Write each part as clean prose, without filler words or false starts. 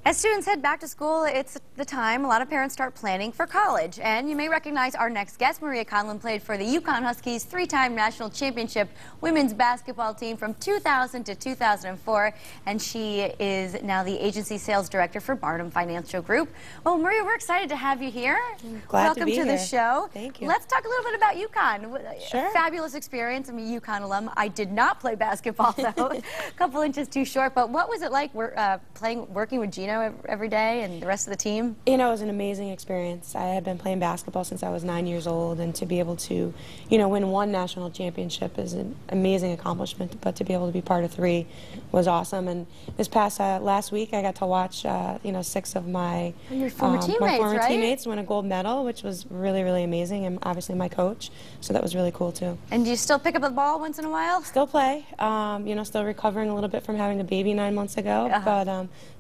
As students head back to school, it's the time a lot of parents start planning for college. And you may recognize our next guest. Maria Conlon played for the UConn Huskies' three-time national championship women's basketball team from 2000 to 2004. And she is now the agency sales director for Barnum Financial Group. Well, Maria, we're excited to have you here. Welcome to the show. Thank you. Let's talk a little bit about UConn. Sure. Fabulous experience. I'm a UConn alum. I did not play basketball, though. A couple inches too short. But what was it like working with Gina every day and the rest of the team? You know, it was an amazing experience. I had been playing basketball since I was 9 years old, and to be able to, win one national championship is an amazing accomplishment, but to be able to be part of three was awesome. And this past last week, I got to watch, 6 of my former teammates win a gold medal, which was really, really amazing, and obviously my coach, so that was really cool too. And do you still pick up the ball once in a while? Still play, still recovering a little bit from having a baby 9 months ago,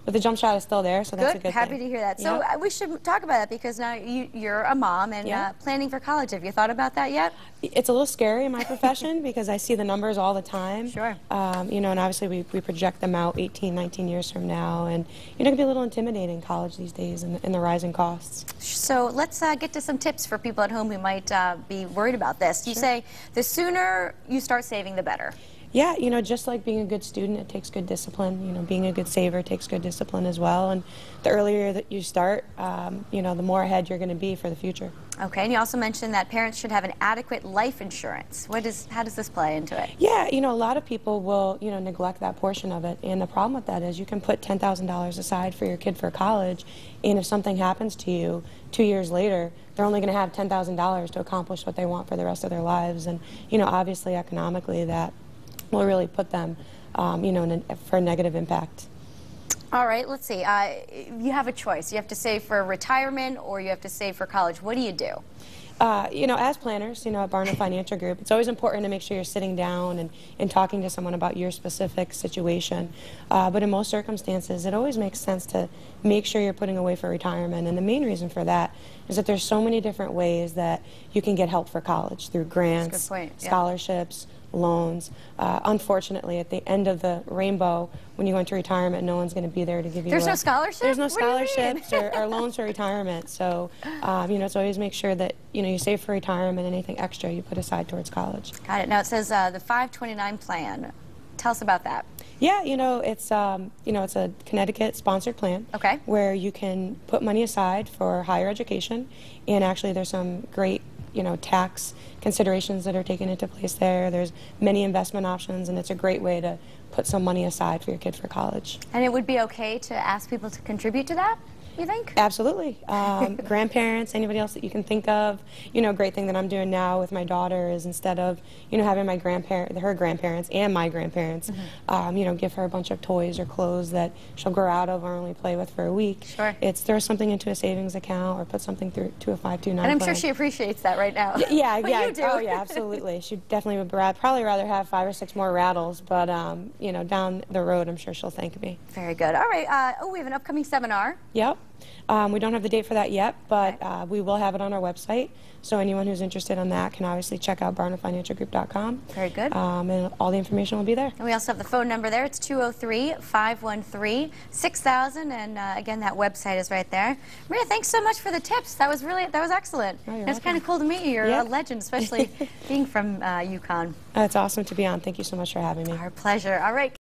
but the jump shot is still there, so that's a good thing. Happy to hear that. So we should talk about that because now you're a mom and planning for college. Have you thought about that yet? It's a little scary in my profession because I see the numbers all the time. Sure. And obviously we project them out 18, 19 years from now, and it can be a little intimidating, college these days, and the rising costs. So let's get to some tips for people at home who might be worried about this. You say the sooner you start saving, the better. Yeah, just like being a good student, it takes good discipline. Being a good saver takes good discipline as well. And the earlier that you start, the more ahead you're going to be for the future. Okay, and you also mentioned that parents should have an adequate life insurance. How does this play into it? Yeah, a lot of people will, neglect that portion of it. And the problem with that is you can put $10,000 aside for your kid for college, and if something happens to you 2 years later, they're only going to have $10,000 to accomplish what they want for the rest of their lives. And, obviously economically that will really put them, for a negative impact. All right, let's see. You have a choice. You have to save for retirement or you have to save for college. What do you do? As planners, at Barnum Financial Group, it's always important to make sure you're sitting down and talking to someone about your specific situation. But in most circumstances, it always makes sense to make sure you're putting away for retirement. And the main reason for that is that there's so many different ways that you can get help for college through grants, scholarships, loans. Unfortunately, at the end of the rainbow, when you go into retirement, no one's going to be there to give you. There's no scholarships? There's no scholarships or loans for retirement. So, it's always make sure that you save for retirement, and anything extra you put aside towards college. Got it. Now it says the 529 plan. Tell us about that. Yeah, it's it's a Connecticut-sponsored plan. Okay. Where you can put money aside for higher education, and actually there's some great tax considerations that are taken into place there. There's many investment options, and it's a great way to put some money aside for your kid for college. And it would be okay to ask people to contribute to that, you think? Absolutely. Grandparents, anybody else that you can think of. A great thing that I'm doing now with my daughter is instead of, having my her grandparents and my grandparents, give her a bunch of toys or clothes that she'll grow out of or only play with for a week. Sure. It's throw something into a savings account or put something through to a 529 And I'm plan. sure she appreciates that right now. Yeah. You do. Oh, yeah, absolutely. She definitely would probably rather have 5 or 6 more rattles, but, down the road, I'm sure she'll thank me. Very good. All right. We have an upcoming seminar. Yep. We don't have the date for that yet, but we will have it on our website. So anyone who's interested in that can obviously check out barnumfinancialgroup.com. Very good. And all the information will be there. And we also have the phone number there. It's 203-513-6000. And again, that website is right there. Maria, thanks so much for the tips. That was excellent. Oh, it's kind of cool to meet you. You're a legend, especially being from UConn. It's awesome to be on. Thank you so much for having me. Our pleasure. All right.